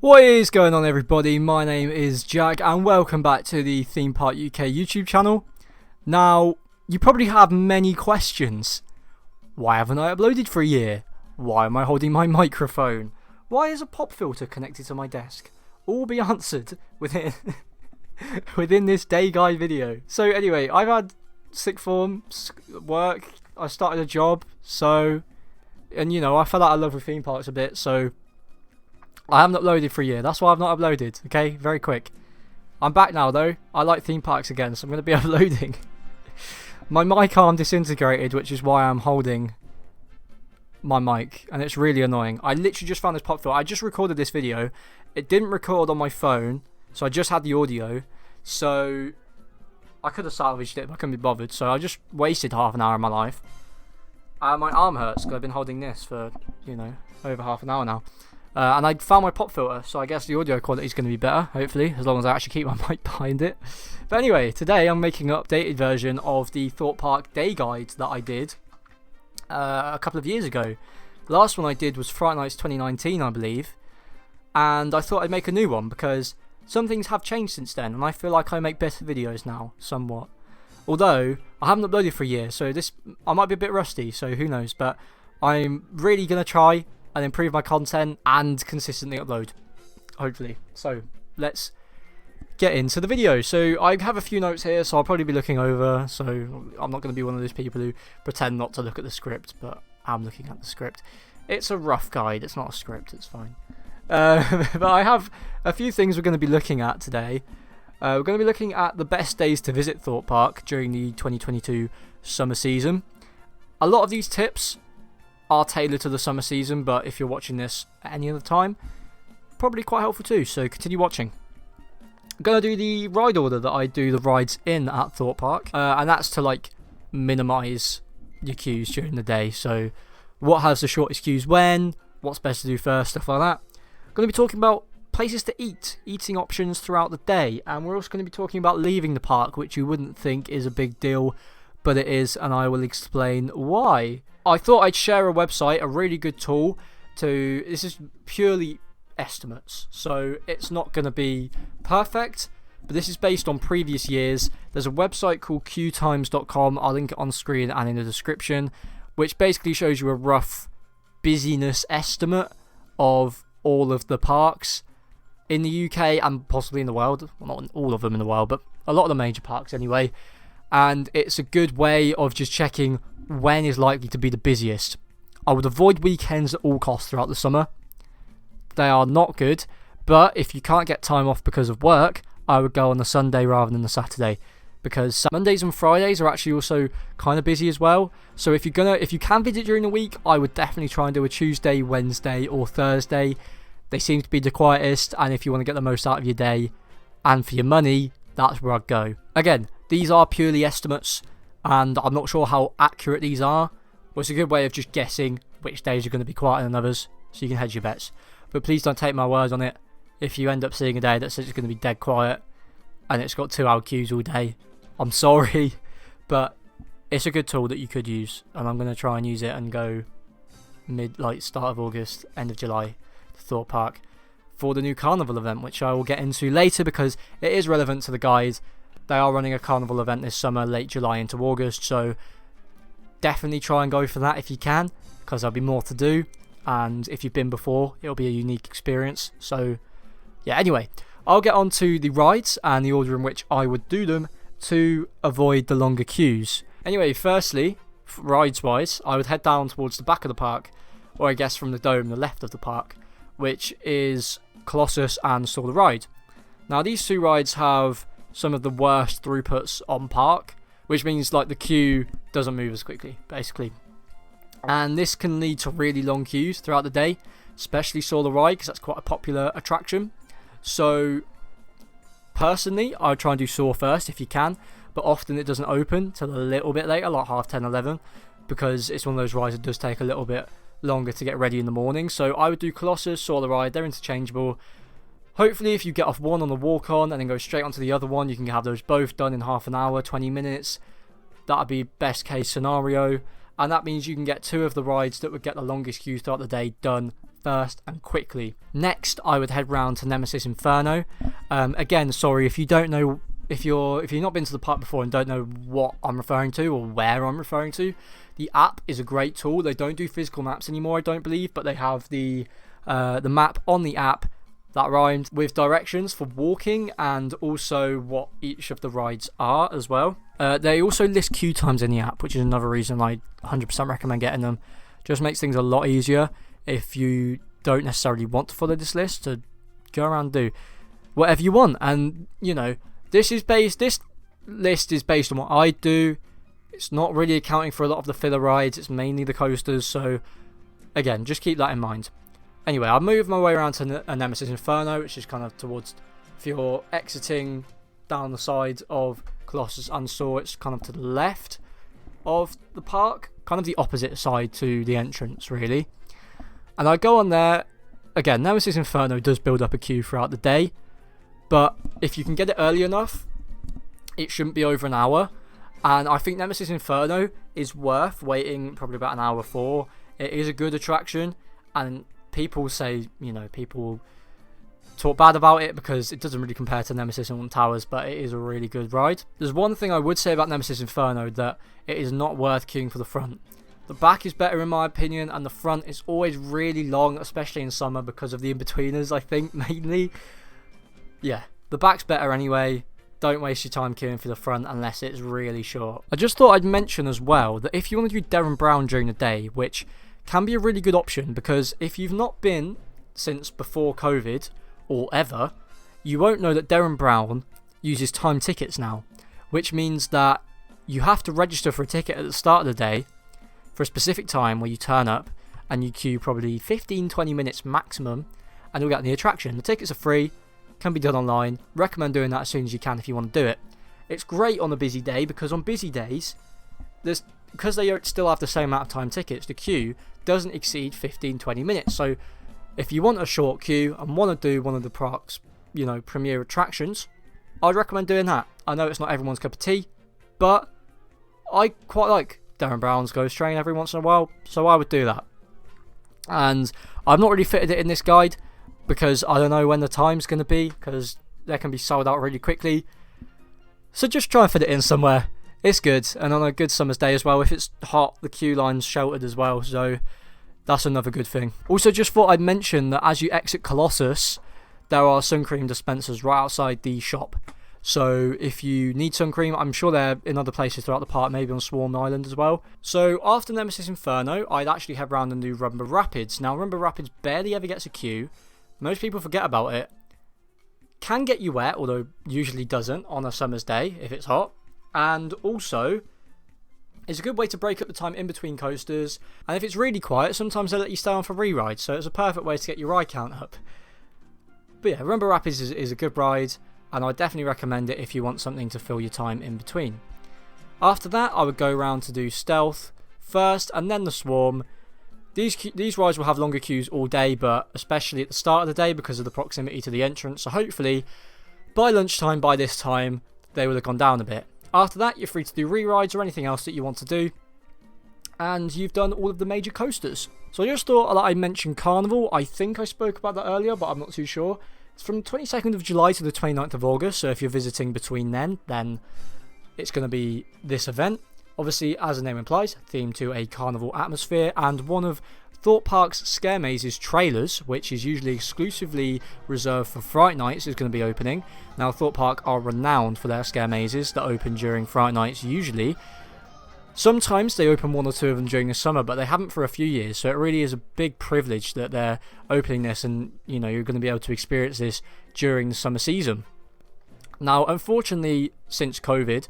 What is going on, everybody? My name is Jack and welcome back to the Theme Park UK YouTube channel. Now, you probably have many questions. Why haven't I uploaded for a year? Why am I holding my microphone? Why is a pop filter connected to my desk? All be answered within this day guide video. So anyway, I've had sixth form, work, I started a job, and you know, I fell out of love with theme parks a bit, so I haven't uploaded for a year. That's why I've not uploaded, okay? Very quick. I'm back now though. I like theme parks again, so I'm going to be uploading. My mic arm disintegrated, which is why I'm holding my mic, and it's really annoying. I literally just found this pop filter. I just recorded this video. It didn't record on my phone, so I just had the audio. So I could have salvaged it, but I couldn't be bothered. So I just wasted half an hour of my life. My arm hurts because I've been holding this for, you know, over half an hour now. And I found my pop filter, so I guess the audio quality is going to be better, hopefully, as long as I actually keep my mic behind it. But anyway, today I'm making an updated version of the Thorpe Park day guide that I did a couple of years ago. The last one I did was Fright Nights 2019, I believe, and I thought I'd make a new one because some things have changed since then, and I feel like I make better videos now, somewhat. Although, I haven't uploaded for a year, so I might be a bit rusty, so who knows, but I'm really going to try and improve my content and consistently upload, hopefully. So let's get into the video. So I have a few notes here, so I'll probably be looking over, so I'm not going to be one of those people who pretend not to look at the script, but I'm looking at the script. It's a rough guide, it's not a script, it's fine. But I have a few things we're going to be looking at today. We're going to be looking at the best days to visit Thorpe Park during the 2022 summer season. A lot of these tips are tailored to the summer season, but if you're watching this at any other time, probably quite helpful too, so continue watching. I'm going to do the ride order that I do the rides in at Thorpe Park, and that's to like minimise your queues during the day. So what has the shortest queues when, what's best to do first, stuff like that. I'm going to be talking about places to eat, eating options throughout the day, and we're also going to be talking about leaving the park, which you wouldn't think is a big deal, but it is, and I will explain why. I thought I'd share a website, a really good tool this is purely estimates, so it's not going to be perfect, but this is based on previous years. There's a website called qtimes.com, I'll link it on screen and in the description, which basically shows you a rough busyness estimate of all of the parks in the UK and possibly in the world. Well, not all of them in the world, but a lot of the major parks anyway. And it's a good way of just checking when is likely to be the busiest. I would avoid weekends at all costs throughout the summer. They are not good, but if you can't get time off because of work, I would go on the Sunday rather than the Saturday, because Mondays and Fridays are actually also kind of busy as well. So if you can visit during the week, I would definitely try and do a Tuesday, Wednesday or Thursday. They seem to be the quietest, and if you want to get the most out of your day and for your money, that's where I'd go. Again, these are purely estimates, and I'm not sure how accurate these are, but it's a good way of just guessing which days are going to be quieter than others, so you can hedge your bets. But please don't take my word on it. If you end up seeing a day that says it's going to be dead quiet, and it's got 2 hour queues all day, I'm sorry, but it's a good tool that you could use, and I'm going to try and use it and go start of August, end of July to Thorpe Park for the new carnival event, which I will get into later because it is relevant to the guide. They are running a carnival event this summer, late July into August, so definitely try and go for that if you can, because there'll be more to do, and if you've been before, it'll be a unique experience. So yeah, anyway, I'll get on to the rides and the order in which I would do them to avoid the longer queues. Anyway, firstly, rides wise, I would head down towards the back of the park, or I guess from the dome, the left of the park, which is Colossus and Soar the Ride. Now these two rides have some of the worst throughputs on park, which means like the queue doesn't move as quickly, basically. And this can lead to really long queues throughout the day, especially Soar the Ride, because that's quite a popular attraction. So personally, I would try and do Soar first if you can, but often it doesn't open till a little bit later, like 10:30, 11, because it's one of those rides that does take a little bit longer to get ready in the morning. So I would do Colossus, Soar the Ride, they're interchangeable. Hopefully if you get off one on the walk on and then go straight onto the other one, you can have those both done in half an hour, 20 minutes. That would be best case scenario, and that means you can get 2 of the rides that would get the longest queues throughout the day done first and quickly. Next, I would head round to Nemesis Inferno. Again, sorry if you don't know, if you've not been to the park before and don't know what I'm referring to or where I'm referring to, the app is a great tool. They don't do physical maps anymore, I don't believe, but they have the map on the app that rhymed with directions for walking and also what each of the rides are as well. They also list queue times in the app, which is another reason I 100% recommend getting them. Just makes things a lot easier if you don't necessarily want to follow this list, to go around and do whatever you want. And you know, this list is based on what I do. It's not really accounting for a lot of the filler rides, it's mainly the coasters, so again, just keep that in mind. Anyway, I'll move my way around to Nemesis Inferno, which is kind of towards, if you're exiting down the side of Colossus Unsaw, it's kind of to the left of the park, kind of the opposite side to the entrance, really. And I go on there. Again, Nemesis Inferno does build up a queue throughout the day, but if you can get it early enough, it shouldn't be over an hour. And I think Nemesis Inferno is worth waiting probably about an hour for. It is a good attraction, and people say, you know, people talk bad about it because it doesn't really compare to Nemesis and Towers, but it is a really good ride. There's one thing I would say about Nemesis Inferno, that it is not worth queuing for the front. The back is better in my opinion, and the front is always really long, especially in summer because of the in-betweeners, I think, mainly. Yeah, the back's better anyway. Don't waste your time queuing for the front unless it's really short. I just thought I'd mention as well that if you want to do Derren Brown during the day, which can be a really good option, because if you've not been since before COVID or ever, you won't know that Derren Brown uses time tickets now, which means that you have to register for a ticket at the start of the day for a specific time where you turn up and you queue probably 15-20 minutes maximum, and you'll get the attraction. The tickets are free, can be done online. Recommend doing that as soon as you can if you want to do it. It's great on a busy day, because on busy days, because they still have the same amount of time tickets, the queue doesn't exceed 15-20 minutes. So if you want a short queue and want to do one of the park's, you know, premier attractions, I'd recommend doing that. I know it's not everyone's cup of tea, but I quite like Derren Brown's Ghost Train every once in a while, so I would do that. And I've not really fitted it in this guide because I don't know when the time's going to be, because they can be sold out really quickly. So just try and fit it in somewhere. It's good, and on a good summer's day as well. If it's hot, the queue line's sheltered as well, so that's another good thing. Also, just thought I'd mention that as you exit Colossus, there are sun cream dispensers right outside the shop. So if you need sun cream, I'm sure they're in other places throughout the park, maybe on Swarm Island as well. So after Nemesis Inferno, I'd actually head round and do Rumba Rapids. Now, Rumba Rapids barely ever gets a queue. Most people forget about it. Can get you wet, although usually doesn't on a summer's day if it's hot. And also, it's a good way to break up the time in between coasters. And if it's really quiet, sometimes they let you stay on for re-rides, so it's a perfect way to get your ride count up. But yeah, Rumba Rapids is a good ride, and I definitely recommend it if you want something to fill your time in between. After that, I would go around to do Stealth first, and then the Swarm. These rides will have longer queues all day, but especially at the start of the day because of the proximity to the entrance. So hopefully, by lunchtime, by this time, they will have gone down a bit. After that, you're free to do re-rides or anything else that you want to do. And you've done all of the major coasters. So I just thought that I'd mention Carnival. I think I spoke about that earlier, but I'm not too sure. It's from the 22nd of July to the 29th of August. So if you're visiting between then it's going to be this event. Obviously, as the name implies, themed to a carnival atmosphere, and one of Thorpe Park's Scare Mazes trailers, which is usually exclusively reserved for Fright Nights, is going to be opening. Now, Thorpe Park are renowned for their Scare Mazes that open during Fright Nights usually. Sometimes they open one or two of them during the summer, but they haven't for a few years, so it really is a big privilege that they're opening this, and you know, you're going to be able to experience this during the summer season. Now, unfortunately, since COVID,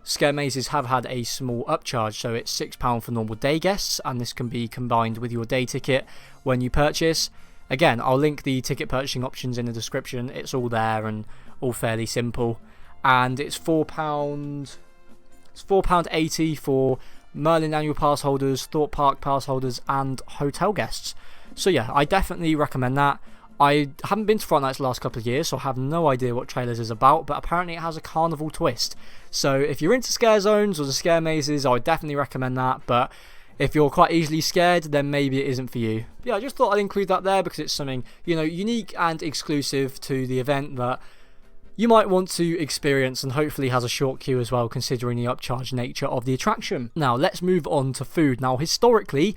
Scare Mazes have had a small upcharge, so it's £6 for normal day guests, and this can be combined with your day ticket when you purchase. Again, I'll link the ticket purchasing options in the description. It's all there and all fairly simple. And it's £4. It's £4.80 for Merlin annual pass holders, Thorpe Park pass holders, and hotel guests. So yeah, I definitely recommend that. I haven't been to Fright Nights the last couple of years, so I have no idea what Trailers is about, but apparently it has a carnival twist. So if you're into scare zones or the Scare Mazes, I would definitely recommend that, but if you're quite easily scared, then maybe it isn't for you. But yeah, I just thought I'd include that there because it's something, you know, unique and exclusive to the event that you might want to experience, and hopefully has a short queue as well, considering the upcharge nature of the attraction. Now, let's move on to food. Now, historically,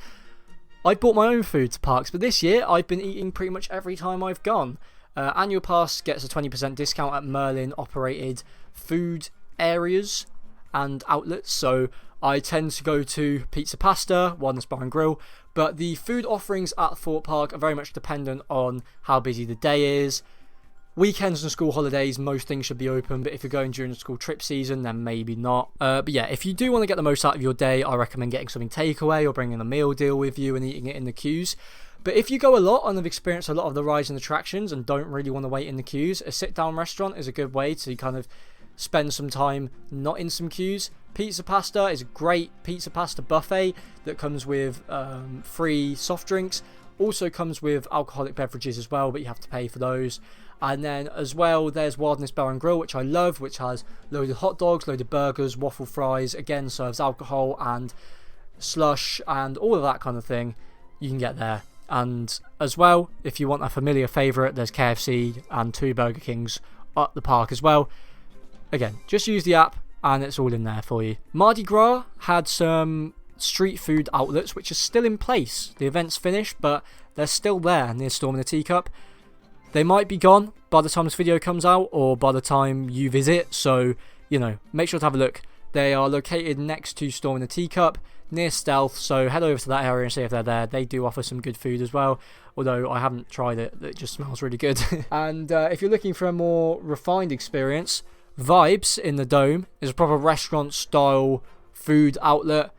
I bought my own food to parks, but this year I've been eating pretty much every time I've gone. Annual pass gets a 20% discount at Merlin operated food areas and outlets, so I tend to go to Pizza Pasta, Wilderness Bar and Grill, but the food offerings at Thorpe Park are very much dependent on how busy the day is. Weekends and school holidays, most things should be open, but if you're going during the school trip season, then maybe not. But yeah, if you do want to get the most out of your day, I recommend getting something takeaway or bringing a meal deal with you and eating it in the queues. But if you go a lot and have experienced a lot of the rides and attractions and don't really want to wait in the queues, a sit-down restaurant is a good way to kind of spend some time not in some queues. Pizza Pasta is a great pizza pasta buffet that comes with free soft drinks. Also comes with alcoholic beverages as well, but you have to pay for those. And then as well, there's Wilderness Bar and Grill, which I love, which has loaded hot dogs, loaded burgers, waffle fries, again serves alcohol and slush and all of that kind of thing. You can get there. And as well, if you want a familiar favourite, there's KFC and 2 Burger Kings at the park as well. Again, just use the app and it's all in there for you. Mardi Gras had some street food outlets which are still in place. The event's finished, but they're still there near Storm in the Teacup. They might be gone by the time this video comes out or by the time you visit, so, you know, make sure to have a look. They are located next to Storm in the Teacup, near Stealth, so head over to that area and see if they're there. They do offer some good food as well, although I haven't tried it. It just smells really good. And if you're looking for a more refined experience, Vibes in the Dome is a proper restaurant-style food outlet.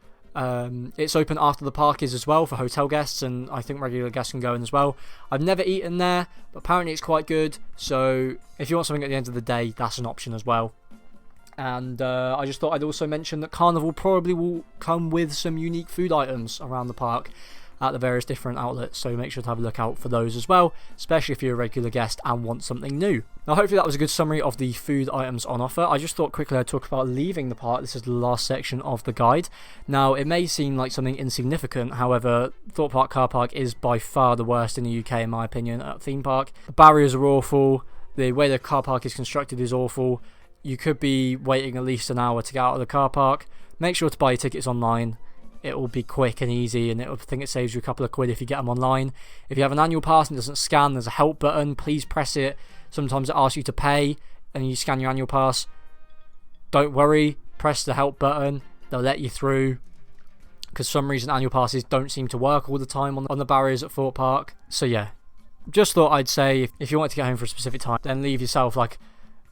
It's open after the park is as well for hotel guests, and I think regular guests can go in as well. I've never eaten there, but apparently it's quite good, so if you want something at the end of the day, that's an option as well. And I just thought I'd also mention that Carnival probably will come with some unique food items around the park at the various different outlets, so make sure to have a look out for those as well, especially if you're a regular guest and want something new. Now, hopefully that was a good summary of the food items on offer. I just thought quickly I'd talk about leaving the park. This is the last section of the guide. Now, it may seem like something insignificant, however, Thorpe Park car park is by far the worst in the UK in my opinion at a theme park. The barriers are awful, the way the car park is constructed is awful. You could be waiting at least an hour to get out of the car park. Make sure to buy your tickets online. It will be quick and easy, and I think it saves you a couple of quid if you get them online. If you have an annual pass and it doesn't scan, there's a help button. Please press it. Sometimes it asks you to pay and you scan your annual pass. Don't worry, press the help button. They'll let you through, because for some reason annual passes don't seem to work all the time on the barriers at Thorpe Park. So yeah, just thought I'd say if you want to get home for a specific time, then leave yourself like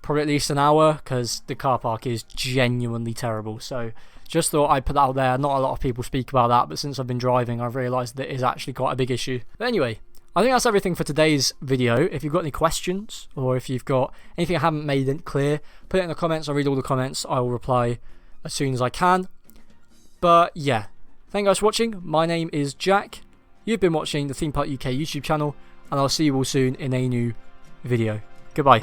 probably at least an hour, because the car park is genuinely terrible. So just thought I'd put that out there. Not a lot of people speak about that, but since I've been driving, I've realised that it is actually quite a big issue. But anyway, I think that's everything for today's video. If you've got any questions, or if you've got anything I haven't made it clear, put it in the comments. I'll read all the comments. I will reply as soon as I can. But yeah, thank you guys for watching. My name is Jack. You've been watching the Theme Park UK YouTube channel, and I'll see you all soon in a new video. Goodbye.